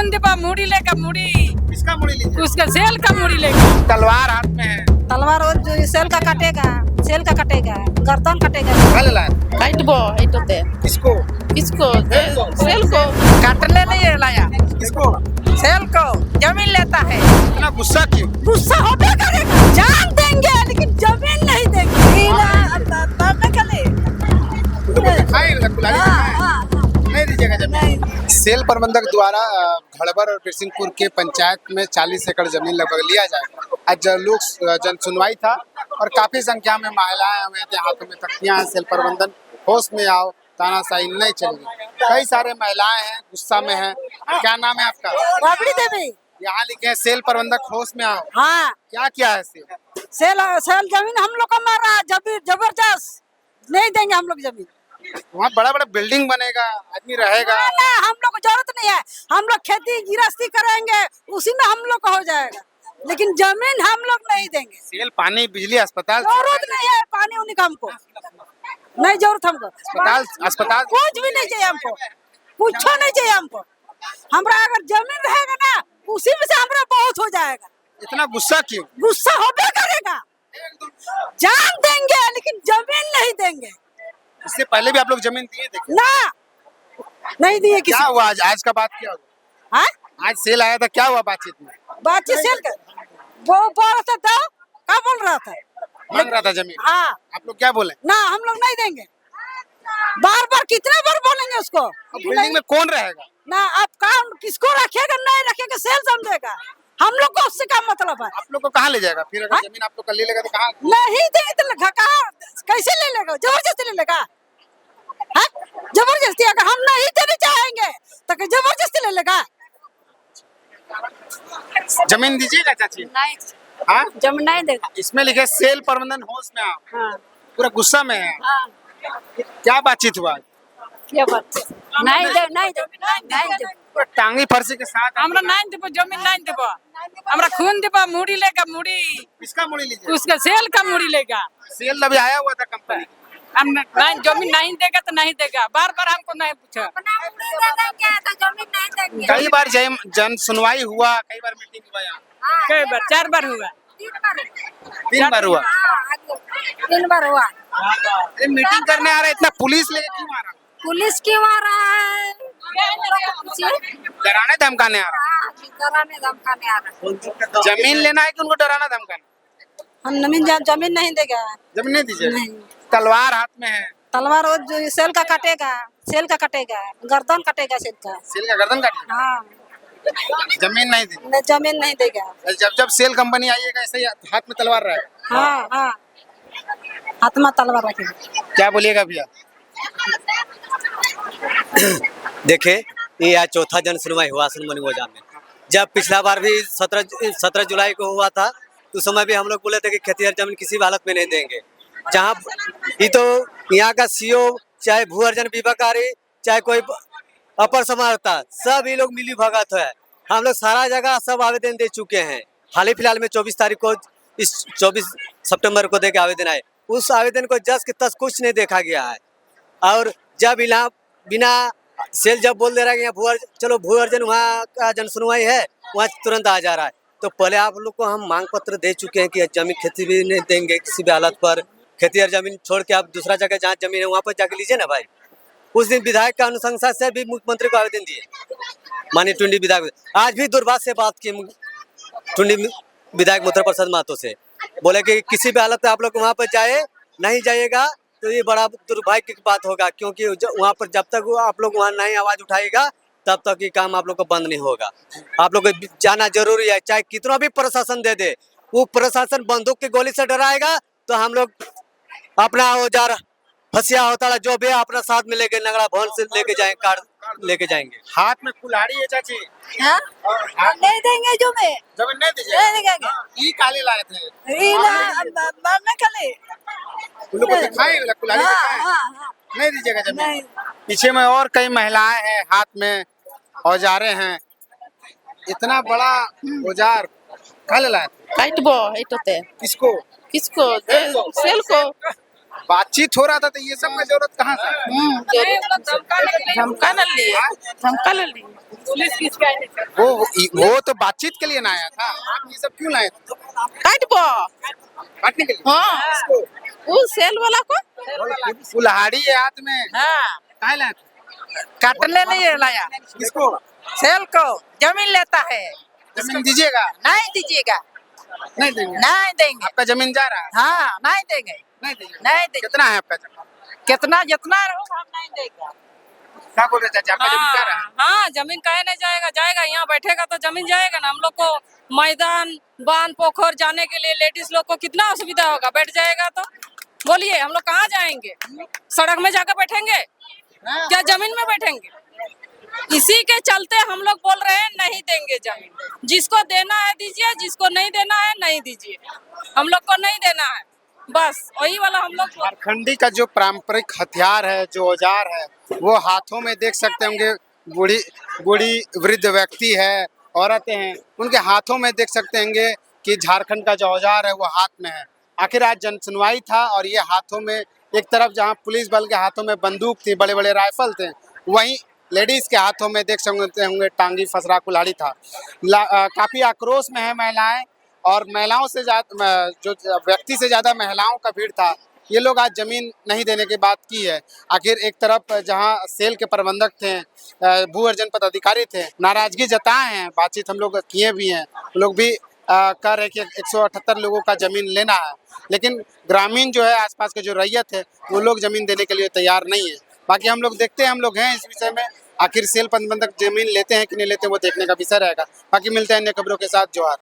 खून दिपा मुड़ी लेगा मुड़ी किसका मुड़ी लीजिए? उसका सेल का मुड़ी लेगा। तलवार हाथ में है, तलवार वो जो सेल का कटेगा, सेल का कटेगा, गर्दन कटेगा। कहा ले लाया? काटबो एटोते किसको? किसको सेल को काटने नहीं लाया, किसको? सेल को जमीन लेता है। इतना गुस्सा क्यों? गुस्सा होबे करेगा, जान देंगे लेकिन जमीन नहीं देंगे। मरने के लिए दिखाएं, कुल्हाड़ी दिखाएं। नहीं दीजिएगा जमीन। सेल प्रबंधक द्वारा घड़बर और बिरसिंहपुर के पंचायत में 40 एकड़ जमीन लगभग लिया जाएगा। आज लोग जन सुनवाई था और काफी संख्या में महिलाएं हुए थे, हाथों में तख्तियां हैं। सेल प्रबंधन होश में आओ, तानाशाही नहीं चलेगी। कई सारे महिलाएं हैं, गुस्सा में हैं। क्या नाम है आपका? राबड़ी देवी। यहाँ लिखे हैं सेल प्रबंधक होश में आओ। हाँ, क्या क्या है सेल? सेल जमीन हम लोग को मार रहा है, जबरदस्त नहीं देंगे हम लोग जमीन। वहाँ बड़ा बड़ा बिल्डिंग बनेगा, आदमी रहेगा। ना, हम लोग को जरूरत नहीं है, हम लोग खेती गृहस्थी करेंगे, उसी में हम लोग का हो जाएगा, लेकिन जमीन हम लोग नहीं देंगे। सेल, पानी, बिजली, अस्पताल, जरूरत नहीं है पानी उन्हीं का हमको, नहीं जरूरत हमको। अस्पताल कुछ भी नहीं चाहिए हमको, कुछ नहीं चाहिए हमको। हमरा अगर जमीन रहेगा ना, उसी में से हमरा बहुत हो जाएगा। इतना गुस्सा क्यों? गुस्सा होबे करेगा, जान देंगे लेकिन जमीन नहीं देंगे। इससे पहले भी आप लोग जमीन दिए थे? ना, नहीं दिए किसी। क्या हुआ आज का बात क्या हुआ? हाँ? आज सेल आया था, क्या हुआ बातचीत में? बातचीत सेल कर वो बोल रहा था, क्या बोल रहा था? मांग रहा था जमीन। हाँ, आप लोग क्या बोले? ना हम लोग नहीं देंगे। बार बार कितने बार बोलेंगे उसको? अब बिल्डिंग में कौन रहेगा? ना, आप काम किसको रखेगा नहीं रखेगा सेल समझेगा, हम लोग को उससे क्या मतलब है? आप लोग को कहाँ ले जाएगा फिर? अगर हाँ? जमीन आप लोग का ले लेगा तो कहाँ? नहीं देंगे तो कहाँ, कैसे ले लेगा? जबरदस्ती ले लेगा? हाँ? जबरदस्ती अगर हम नहीं देने चाहेंगे तो क्या जबरदस्ती ले लेगा? जमीन दीजिएगा चाची? नहीं, हाँ, जमीन नहीं देगा। इसमें लिखे सेल प्रबंधन होश में आओ। हाँ, पूरा गुस्सा में है। हाँ, क्या बातचीत हुआ? क्या बात है? नहीं दे, नहीं दे, नहीं दे। पूरा टांगी फर्सी के साथ। हमरा नहीं देबो, जमीन नहीं देबो। हमरा खून दिपा मुड़ी लेगा मुड़ी किसका मुड़ी लीजिए? उसका सेल का मुड़ी लेगा। सेल अभी आया हुआ था कंपनी। हम नहीं, जमीन नहीं देगा तो नहीं देगा। बार बार हमको नहीं पूछा। कई बार जन सुनवाई हुआ, कई बार मीटिंग हुआ यहाँ। कई बार, 4 बार हुआ। 3 बार हुआ। 3 बार हुआ। ये मीटिंग करने आ रहा है, इतना पुलिस लेके क्यों आ रहा है? पुलिस क्यों आ रहा है? डराने धमकाने आ रहा डराने धमकाने आ रहा है? जमीन लेना है कि उनको डराना धमकाना? हम जमीन नहीं देगा। जमीन नहीं दीजिए? नहीं। तलवार हाथ में है, तलवार वो जो सेल का कटेगा, सेल का कटेगा, गर्दन कटेगा सेल का। सेल का गर्दन काट। हाँ, जमीन नहीं दी। जमीन नहीं देगा। जब जब सेल कंपनी आइएगा ऐसे ही हाथ में तलवार रहेगा। हाँ, हाँ, हाथ में तलवार रखेगा। क्या बोलिएगा भैया? देखे, ये आज चौथा जन सुनवाई हुआ सुनमनी में। जब पिछला बार भी 17 जुलाई को हुआ था, तो उस समय भी हम लोग बोले थे कि खेतिहर जमीन किसी भी हालत में नहीं देंगे। जहाँ ये तो यहाँ का सीओ, चाहे भू अर्जन विभागारी, चाहे कोई अपर समाहर्ता, सब ये लोग मिली भगत है। हम लोग सारा जगह सब आवेदन दे चुके हैं। हाल ही फिलहाल में 24 तारीख को, इस 24 सितंबर को देके आवेदन आए। उस आवेदन को जस के तस कुछ नहीं देखा गया है। और जब बिना सेल जब बोल दे रहा है कि यहाँ चलो भू अर्जन वहाँ का जन सुनवाई है, वहाँ तुरंत आ जा रहा है। तो पहले आप लोग को हम मांग पत्र दे चुके हैं कि जमीन खेती भी नहीं देंगे किसी भी हालत पर। खेतिहर जमीन छोड़ के आप दूसरा जगह जहाँ जमीन है वहाँ पर जाके लीजिए ना भाई। उस दिन विधायक का अनुशंसा से भी मुख्यमंत्री को आवेदन दिए, माननीय टुंडी विधायक। आज भी दूरभाष से बात की टुंडी विधायक मोहतर प्रसाद महतो से, बोले कि किसी भी हालत में आप लोग वहाँ पर जाए, नहीं जाइएगा तो ये बड़ा दुर्भाग्य की बात होगा, क्योंकि वहाँ पर जब तक आप लोग वहाँ नहीं आवाज उठाएगा तब तक ये काम आप लोग को बंद नहीं होगा। आप लोग को जाना जरूरी है, चाहे कितना भी प्रशासन दे दे। वो प्रशासन बंदूक की गोली से डराएगा तो हम लोग अपना औजार, हसिया होता है जो भी अपना साथ में लेके नगड़ा भवन से लेके जाएंगे, कार्ड लेके जाएंगे। हाथ में कुल्हाड़ी है चाची? हाँ? नहीं देंगे जो में। जमीन नहीं दीजिए? नहीं देंगे। ये काले लाए थे? मरने के लिए। उन लोग को दिखाएं, कुल्हाड़ी दिखाएं। हाँ, नहीं दीजिएगा जमीन? नहीं। पीछे में और कई महिलाएं हैं, हाथ में औजारे हैं। इतना बड़ा औजार कहाँ ले लाए थे? काटबो एटोते किसको? किसको सेल को बातचीत हो रहा था तो ये सब में जरूरत कहाँ से है? धमका न लिए धमका ले लिए पुलिस किसका है? वो तो बातचीत के लिए ना आया था, आप ये सब क्यों लाए थे? काट बो काटने के लिए? हाँ किसको? वो सेल वाला को कुल्हाड़ी है हाथ में, हाँ, काहे लाए थे? काटने नहीं लाया, किसको? सेल को जमीन लेता है, जमीन दीजिएगा? नहीं दीजिएगा, नहीं देंगे। नहीं देंगे। आपका जमीन जा रहा है? हाँ, नहीं देंगे, नहीं देंगे। नहीं देंगे। कितना है आपका जमीन? कितना जितना होगा हम नहीं देंगे। क्या बोल रहे चाचा, आपका जमीन जा रहा है? हाँ, जमीन काहे नहीं जाएगा, जाएगा। यहाँ बैठेगा तो जमीन जाएगा ना। हम लोग को मैदान बांध पोखर जाने के लिए लेडीज लोग को कितना असुविधा होगा, बैठ जाएगा तो बोलिए हम लोग कहाँ जाएंगे? सड़क में जाकर बैठेंगे क्या जमीन में बैठेंगे? इसी के चलते हम लोग बोल रहे हैं नहीं देंगे जमीन। जिसको देना है दीजिए, जिसको नहीं देना है नहीं दीजिए। हम लोग को नहीं देना है, बस वही वाला हम लोग। झारखंडी का जो पारंपरिक हथियार है, जो औजार है, वो हाथों में देख सकते होंगे। बूढ़ी बूढ़ी वृद्ध व्यक्ति है, औरतें हैं, उनके हाथों में देख सकते होंगे कि झारखंड का जो औजार है वो हाथ में है। आखिर आज जन सुनवाई था और ये हाथों में, एक तरफ जहां पुलिस बल के हाथों में बंदूक थी, बड़े बड़े राइफल थे, वहीं लेडीज के हाथों में देख सकते होंगे टांगी फसरा कुल्हाड़ी था। काफी आक्रोश में है महिलाएं, और महिलाओं से ज्यादा, जो व्यक्ति से ज्यादा महिलाओं का भीड़ था। ये लोग आज जमीन नहीं देने की बात की है। आखिर एक तरफ जहां सेल के प्रबंधक थे, भू अर्जन पदाधिकारी थे, नाराजगी जताए हैं, बातचीत हम लोग किए भी हैं, लोग भी कह रहे कि 178 लोगों का जमीन लेना है, लेकिन ग्रामीण जो है, आसपास के जो रैयत है, वो लोग जमीन देने के लिए तैयार नहीं है। बाकी हम लोग देखते हैं, हम लोग हैं इस विषय में, आखिर सेल प्रबंधक जमीन लेते हैं कि नहीं लेते, वो देखने का विषय रहेगा। बाकी मिलते हैं अन्य खबरों के साथ। जोहार।